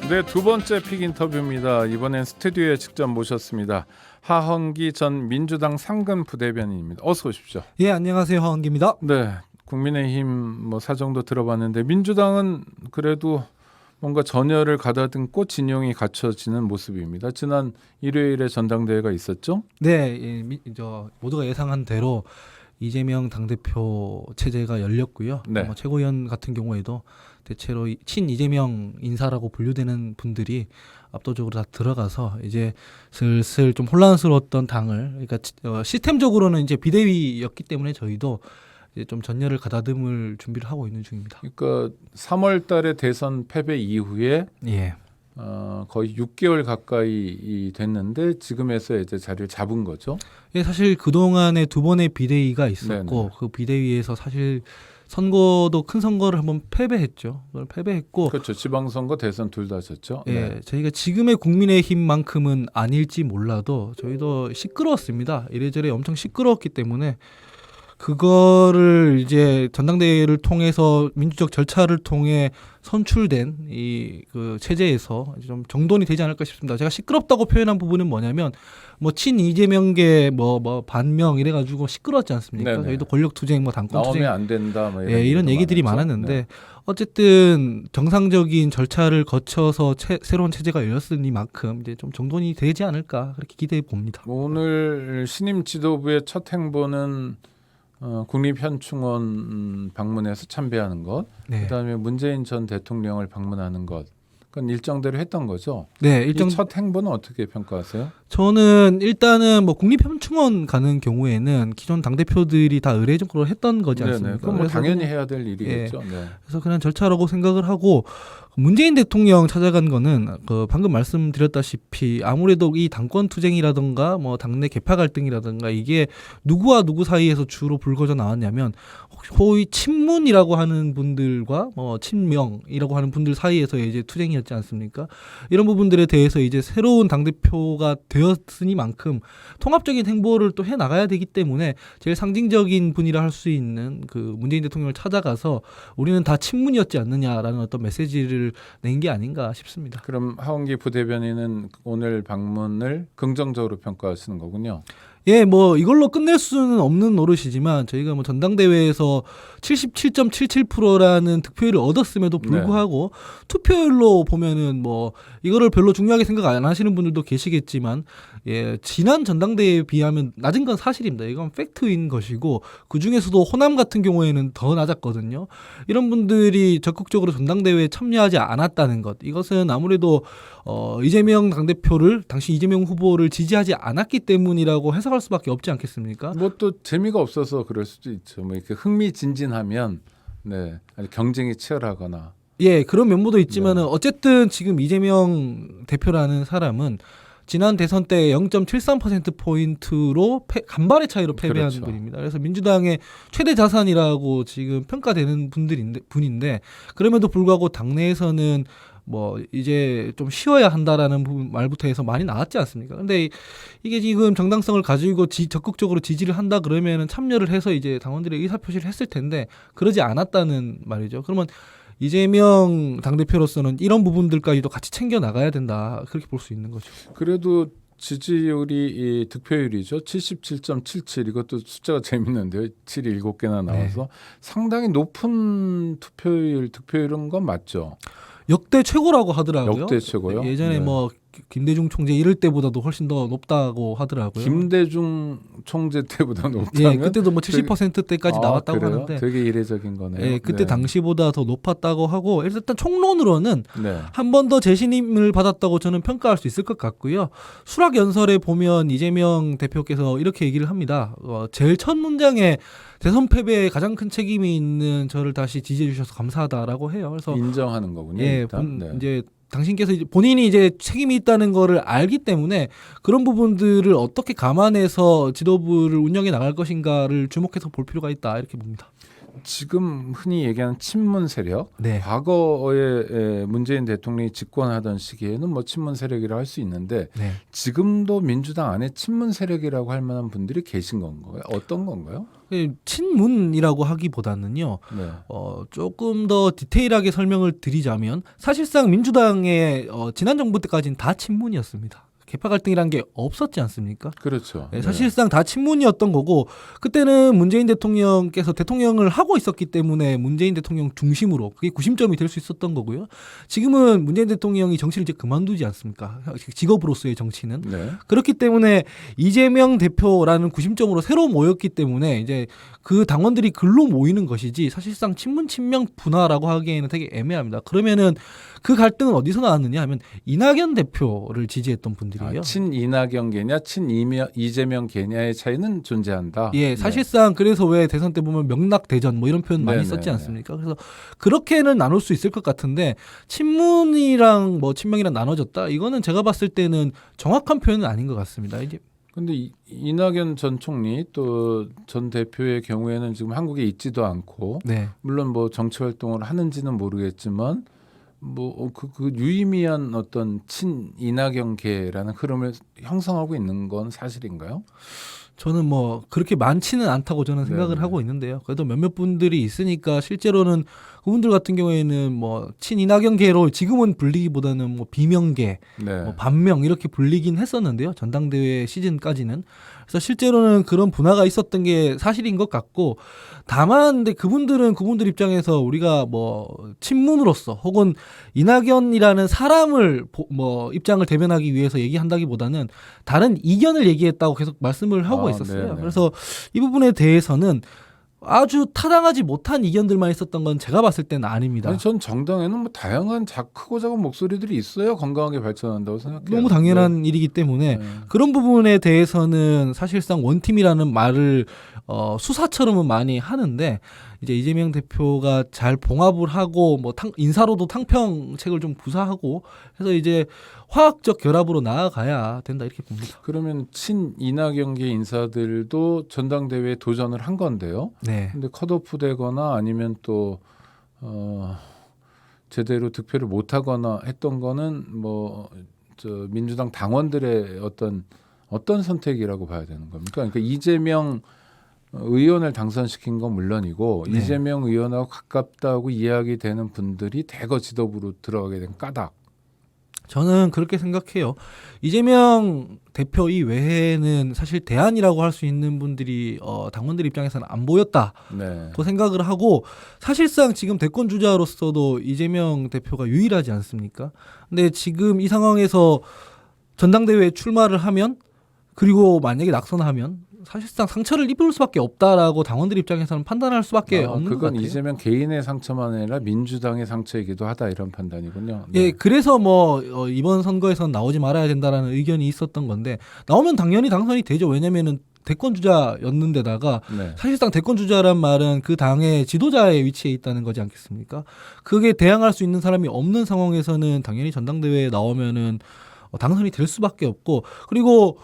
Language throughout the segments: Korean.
네, 두 번째 픽 인터뷰입니다. 이번엔 스튜디오에 직접 모셨습니다. 하헌기 전 민주당 상근 부대변인입니다. 어서 오십시오. 예, 안녕하세요. 하헌기입니다. 네, 국민의힘 뭐 사정도 들어봤는데 민주당은 그래도 뭔가 전열을 가다듬고 진영이 갖춰지는 모습입니다. 지난 일요일에 전당대회가 있었죠? 네, 모두가 예상한 대로 이재명 당대표 체제가 열렸고요. 네. 최고위원 같은 경우에도 대체로 친 이재명 인사라고 분류되는 분들이 압도적으로 다 들어가서 이제 슬슬 좀 혼란스러웠던 당을, 그러니까 시스템적으로는 이제 비대위였기 때문에 저희도 이제 좀 전열을 가다듬을 준비를 하고 있는 중입니다. 그러니까 3월달에 대선 패배 이후에 예. 거의 6개월 가까이 됐는데 지금에서 이제 자리를 잡은 거죠. 예, 사실 그 동안에 두 번의 비대위가 있었고 네네. 그 비대위에서 사실 선거도 큰 선거를 한번 패배했죠. 그걸 패배했고, 그렇죠. 지방선거, 대선 둘 다 졌죠. 예, 네. 저희가 지금의 국민의힘만큼은 아닐지 몰라도 저희도 시끄러웠습니다. 이래저래 엄청 시끄러웠기 때문에 그거를 이제 전당대회를 통해서 민주적 절차를 통해 선출된 이 그 체제에서 좀 정돈이 되지 않을까 싶습니다. 제가 시끄럽다고 표현한 부분은 뭐냐면 뭐 친 이재명계 뭐 반명 이래가지고 시끄럽지 않습니까? 네네. 저희도 권력 투쟁, 뭐 당권 나오면 투쟁, 안 된다. 뭐 예, 이런 얘기들이 많았죠. 많았는데 네. 어쨌든 정상적인 절차를 거쳐서 새로운 체제가 열렸으니만큼 이제 좀 정돈이 되지 않을까 그렇게 기대해 봅니다. 오늘 신임 지도부의 첫 행보는 국립현충원 방문해서 참배하는 것, 네, 그다음에 문재인 전 대통령을 방문하는 것, 그건 일정대로 했던 거죠. 네, 일정 이 첫 행보는 어떻게 평가하세요? 저는 일단은 뭐 국립현충원 가는 경우에는 기존 당 대표들이 다 의례적으로 했던 거지 않습니까? 그럼 뭐 그래서 당연히 그냥- 해야 될 일이겠죠. 네. 그래서 그냥 절차라고 생각을 하고, 문재인 대통령 찾아간 거는 그 방금 말씀드렸다시피 아무래도 이 당권 투쟁이라든가 뭐 당내 계파 갈등이라든가 이게 누구와 누구 사이에서 주로 불거져 나왔냐면 소위 친문이라고 하는 분들과 뭐 친명이라고 하는 분들 사이에서 이제 투쟁이었지 않습니까? 이런 부분들에 대해서 이제 새로운 당 대표가 되었으니만큼 통합적인 행보를 또 해 나가야 되기 때문에 제일 상징적인 분이라 할 수 있는 그 문재인 대통령을 찾아가서 우리는 다 친문이었지 않느냐라는 어떤 메시지를 낸 게 아닌가 싶습니다. 그럼 하헌기 부대변인은 오늘 방문을 긍정적으로 평가하시는 거군요. 예, 뭐 이걸로 끝낼 수는 없는 노릇이지만 저희가 뭐 전당대회에서 77.77%라는 득표율을 얻었음에도 불구하고 투표율로 보면은 뭐 이거를 별로 중요하게 생각 안 하시는 분들도 계시겠지만, 예, 지난 전당대회에 비하면 낮은 건 사실입니다. 이건 팩트인 것이고 그 중에서도 호남 같은 경우에는 더 낮았거든요. 이런 분들이 적극적으로 전당대회에 참여하지 않았다는 것, 이것은 아무래도 이재명 당대표를, 당시 이재명 후보를 지지하지 않았기 때문이라고 해석할 수밖에 없지 않겠습니까? 뭐 또 재미가 없어서 그럴 수도 있죠. 뭐 이렇게 흥미진진하면 아니 경쟁이 치열하거나. 예, 그런 면모도 있지만은 어쨌든 지금 이재명 대표라는 사람은 지난 대선 때 0.73%포인트로 간발의 차이로 패배한 그렇죠. 분입니다. 그래서 민주당의 최대 자산이라고 지금 평가되는 분인데 그럼에도 불구하고 당내에서는 뭐 이제 좀 쉬어야 한다라는 말부터 해서 많이 나왔지 않습니까? 근데 이게 지금 정당성을 가지고 적극적으로 지지를 한다 그러면은 참여를 해서 이제 당원들의 의사표시를 했을 텐데 그러지 않았다는 말이죠. 그러면 이재명 당대표로서는 이런 부분들까지도 같이 챙겨 나가야 된다, 그렇게 볼 수 있는 거죠. 그래도 지지율이 이 득표율이죠. 77.77 이것도 숫자가 재밌는데요. 7이 7개나 나와서 상당히 높은 득표율인 건 맞죠. 역대 최고라고 하더라고요. 역대 최고요? 예전에 네. 뭐 김대중 총재 이럴 때보다도 훨씬 더 높다고 하더라고요. 김대중 총재 때보다 예, 높다면 그때도 뭐 70%대까지 나왔다고 그래요? 하는데, 되게 이례적인 거네요. 예, 그때 당시보다 더 높았다고 하고, 일단 총론으로는 네. 한 번 더 재신임을 받았다고 저는 평가할 수 있을 것 같고요. 수락 연설에 보면 이재명 대표께서 이렇게 얘기를 합니다. 제일 첫 문장에 대선 패배에 가장 큰 책임이 있는 저를 다시 지지해 주셔서 감사하다라고 해요. 그래서 인정하는 거군요. 예, 일단. 이제 당신께서 본인이 이제 책임이 있다는 거를 알기 때문에 그런 부분들을 어떻게 감안해서 지도부를 운영해 나갈 것인가를 주목해서 볼 필요가 있다, 이렇게 봅니다. 지금 흔히 얘기하는 친문 세력, 네. 과거에 문재인 대통령이 집권하던 시기에는 뭐 친문 세력이라고 할 수 있는데 네. 지금도 민주당 안에 친문 세력이라고 할 만한 분들이 계신 건가요? 어떤 건가요? 친문이라고 하기보다는요. 네. 조금 더 디테일하게 설명을 드리자면 사실상 민주당의 지난 정부 때까지는 다 친문이었습니다. 개파 갈등이란 게 없었지 않습니까? 그렇죠. 네, 사실상 다 친문이었던 거고 그때는 문재인 대통령께서 대통령을 하고 있었기 때문에 문재인 대통령 중심으로 그게 구심점이 될 수 있었던 거고요. 지금은 문재인 대통령이 정치를 이제 그만두지 않습니까? 직업으로서의 정치는. 네. 그렇기 때문에 이재명 대표라는 구심점으로 새로 모였기 때문에 이제 그 당원들이 글로 모이는 것이지 사실상 친문 친명 분화라고 하기에는 되게 애매합니다. 그러면은 그 갈등은 어디서 나왔느냐 하면 이낙연 대표를 지지했던 분들이에요. 친 이낙연계냐, 친 이재명 계냐의 차이는 존재한다. 예, 사실상 그래서 왜 대선 때 보면 명락대전 뭐 이런 표현 많이 네, 썼지 네, 않습니까? 그래서 그렇게는 나눌 수 있을 것 같은데 친문이랑 뭐 친명이랑 나눠졌다? 이거는 제가 봤을 때는 정확한 표현은 아닌 것 같습니다. 이제 근데 이낙연 전 총리 또 전 대표의 경우에는 지금 한국에 있지도 않고 네. 물론 뭐 정치 활동을 하는지는 모르겠지만 뭐 그 유의미한 어떤 친 이낙연계라는 흐름을 형성하고 있는 건 사실인가요? 저는 뭐 그렇게 많지는 않다고 저는 생각을 네네. 하고 있는데요. 그래도 몇몇 분들이 있으니까 실제로는 그분들 같은 경우에는 뭐 친이낙연계로 지금은 불리기보다는 뭐 비명계, 네. 뭐 반명 이렇게 불리긴 했었는데요. 전당대회 시즌까지는. 그래서 실제로는 그런 분화가 있었던 게 사실인 것 같고 다만 근데 그분들은 그분들 입장에서 우리가 뭐 친문으로서 혹은 이낙연이라는 사람을 뭐 입장을 대변하기 위해서 얘기한다기보다는 다른 이견을 얘기했다고 계속 말씀을 하고 있었어요. 네네. 그래서 이 부분에 대해서는 아주 타당하지 못한 이견들만 있었던 건 제가 봤을 때는 아닙니다. 아니 전 정당에는 뭐 다양한 크고 작은 목소리들이 있어요. 건강하게 발전한다고 생각해요. 너무 당연한 일이기 때문에 네. 그런 부분에 대해서는 사실상 원팀이라는 말을 수사처럼은 많이 하는데 이제 이재명 대표가 잘 봉합을 하고 뭐 인사로도 탕평책을 좀 구사하고 해서 이제 화학적 결합으로 나아가야 된다 이렇게 봅니다. 그러면 친 이낙연계 인사들도 전당대회에 도전을 한 건데요. 네. 근데 컷오프 되거나 아니면 또 제대로 득표를 못 하거나 했던 거는 뭐 민주당 당원들의 어떤 선택이라고 봐야 되는 겁니까? 그러니까 이재명 의원을 당선시킨 건 물론이고 네. 이재명 의원하고 가깝다고 이야기 되는 분들이 대거 지도부로 들어가게 된 까닭. 저는 그렇게 생각해요. 이재명 대표 이외에는 사실 대안이라고 할 수 있는 분들이 당원들 입장에서는 안 보였다. 네. 또 생각을 하고 사실상 지금 대권 주자로서도 이재명 대표가 유일하지 않습니까? 근데 지금 이 상황에서 전당대회에 출마를 하면 그리고 만약에 낙선하면 사실상 상처를 입을 수밖에 없다라고 당원들 입장에서는 판단할 수밖에 없는 것 그건 같아요. 이재명 개인의 상처만 아니라 민주당의 상처이기도 하다 이런 판단이군요. 예, 그래서 뭐 이번 선거에선 나오지 말아야 된다라는 의견이 있었던 건데 나오면 당연히 당선이 되죠. 왜냐면은 대권 주자였는데다가 네. 사실상 대권 주자란 말은 그 당의 지도자의 위치에 있다는 거지 않겠습니까? 그게 대항할 수 있는 사람이 없는 상황에서는 당연히 전당대회에 나오면은 당선이 될 수밖에 없고 그리고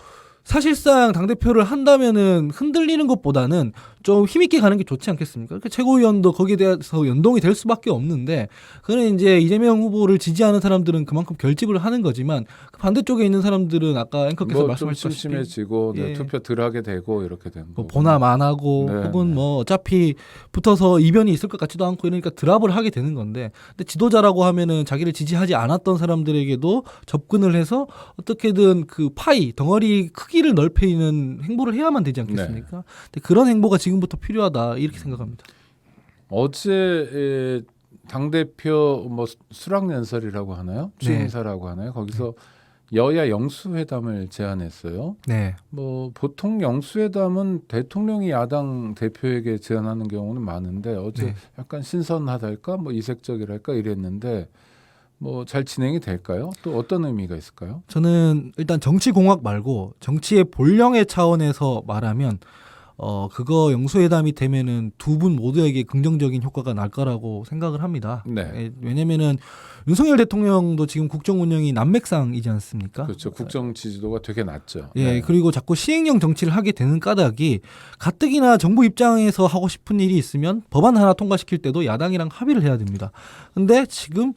사실상 당대표를 한다면은 흔들리는 것보다는 좀 힘있게 가는 게 좋지 않겠습니까? 그러니까 최고위원도 거기에 대해서 연동이 될 수밖에 없는데 그는 이제 이재명 후보를 지지하는 사람들은 그만큼 결집을 하는 거지만 그 반대쪽에 있는 사람들은 아까 앵커께서 뭐좀 말씀하셨다시피 심심해지고 예. 투표 덜하게 되고 이렇게 되는 뭐 거고. 보남 안 하고 네, 혹은 네. 뭐 어차피 붙어서 이변이 있을 것 같지도 않고 이러니까 드랍을 하게 되는 건데 근데 지도자라고 하면은 자기를 지지하지 않았던 사람들에게도 접근을 해서 어떻게든 그 파이 덩어리 크기를 넓히는 행보를 해야만 되지 않겠습니까? 근데 그런 행보가 지금부터 필요하다 이렇게 생각합니다. 어제 당 대표 뭐 수락 연설이라고 하나요? 네. 취임사라고 하나요? 거기서 여야 영수회담을 제안했어요. 네. 뭐 보통 영수회담은 대통령이 야당 대표에게 제안하는 경우는 많은데 어제 네. 약간 신선하달까, 뭐 이색적이랄까 이랬는데 뭐 잘 진행이 될까요? 또 어떤 의미가 있을까요? 저는 일단 정치 공학 말고 정치의 본령의 차원에서 말하면 그거 영수회담이 되면은 두 분 모두에게 긍정적인 효과가 날 거라고 생각을 합니다. 네. 왜냐면은 윤석열 대통령도 지금 국정 운영이 난맥상이지 않습니까? 그렇죠. 국정 지지도가 되게 낮죠. 예, 네. 그리고 자꾸 시행령 정치를 하게 되는 까닭이 가뜩이나 정부 입장에서 하고 싶은 일이 있으면 법안 하나 통과시킬 때도 야당이랑 합의를 해야 됩니다. 근데 지금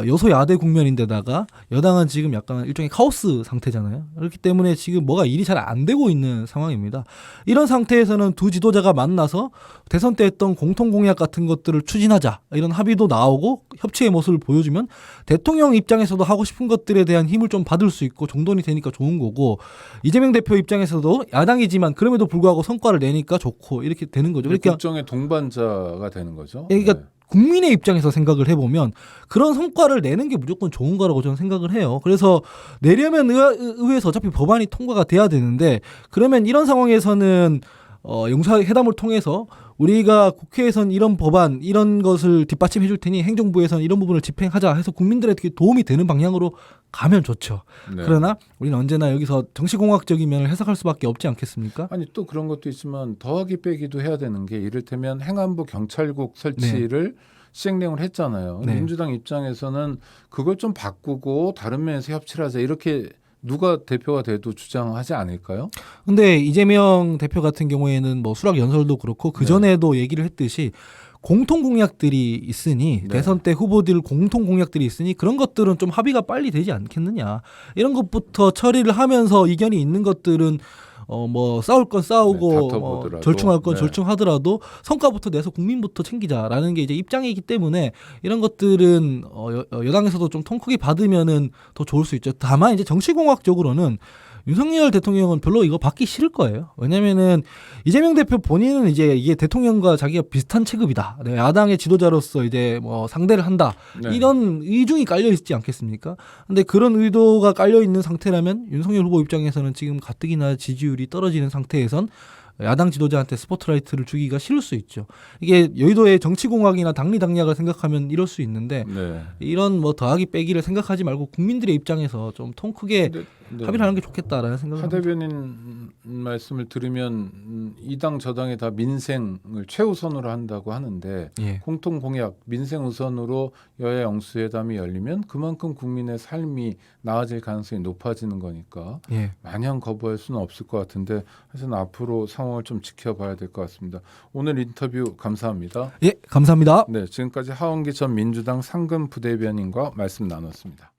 여소야대 국면인데다가 여당은 지금 약간 일종의 카오스 상태잖아요. 그렇기 때문에 지금 뭐가 일이 잘 안 되고 있는 상황입니다. 이런 상태에서는 두 지도자가 만나서 대선 때 했던 공통 공약 같은 것들을 추진하자 이런 합의도 나오고 협치의 모습을 보여주면 대통령 입장에서도 하고 싶은 것들에 대한 힘을 좀 받을 수 있고 정돈이 되니까 좋은 거고 이재명 대표 입장에서도 야당이지만 그럼에도 불구하고 성과를 내니까 좋고 이렇게 되는 거죠. 그러니까 국정의 동반자가 되는 거죠. 그러니까 네. 국민의 입장에서 생각을 해보면 그런 성과를 내는 게 무조건 좋은 거라고 저는 생각을 해요. 그래서 내려면 의회에서 어차피 법안이 통과가 돼야 되는데 그러면 이런 상황에서는 영사회담을 통해서 우리가 국회에선 이런 법안 이런 것을 뒷받침해 줄 테니 행정부에서는 이런 부분을 집행하자 해서 국민들에게 도움이 되는 방향으로 가면 좋죠. 네. 그러나 우리는 언제나 여기서 정치공학적인 면을 해석할 수밖에 없지 않겠습니까? 아니 또 그런 것도 있지만 더하기 빼기도 해야 되는 게 이를테면 행안부 경찰국 설치를 시행령을 했잖아요. 네. 민주당 입장에서는 그걸 좀 바꾸고 다른 면에서 협치를 하자 이렇게 누가 대표가 돼도 주장하지 않을까요? 근데 이재명 대표 같은 경우에는 뭐 수락 연설도 그렇고 그 전에도 얘기를 했듯이 공통 공약들이 있으니 네. 대선 때 후보들 공통 공약들이 있으니 그런 것들은 좀 합의가 빨리 되지 않겠느냐 이런 것부터 처리를 하면서 이견이 있는 것들은 뭐 싸울 건 싸우고 네, 다퉈보더라도. 절충할 건 네. 절충하더라도 성과부터 내서 국민부터 챙기자라는 게 이제 입장이기 때문에 이런 것들은 여당에서도 좀 통 크게 받으면은 더 좋을 수 있죠. 다만 이제 정치공학적으로는 윤석열 대통령은 별로 이거 받기 싫을 거예요. 왜냐면은 이재명 대표 본인은 이제 이게 대통령과 자기가 비슷한 체급이다. 내가 야당의 지도자로서 이제 뭐 상대를 한다. 네. 이런 의중이 깔려 있지 않겠습니까? 근데 그런 의도가 깔려 있는 상태라면 윤석열 후보 입장에서는 지금 가뜩이나 지지율이 떨어지는 상태에선 야당 지도자한테 스포트라이트를 주기가 싫을 수 있죠. 이게 여의도의 정치공학이나 당리당략을 생각하면 이럴 수 있는데 네. 이런 뭐 더하기 빼기를 생각하지 말고 국민들의 입장에서 좀 통 크게 네. 합의를 하는 게 좋겠다라는 생각을 하 합니다. 대변인 말씀을 들으면 이 당 저당이 다 민생을 최우선으로 한다고 하는데 예. 공통 공약 민생 우선으로 여야 영수회담이 열리면 그만큼 국민의 삶이 나아질 가능성이 높아지는 거니까 예. 마냥 거부할 수는 없을 것 같은데 하여튼 앞으로 상황을 좀 지켜봐야 될 것 같습니다. 오늘 인터뷰 감사합니다. 예, 감사합니다. 네, 지금까지 하원기 전 민주당 상근 부대변인과 말씀 나눴습니다.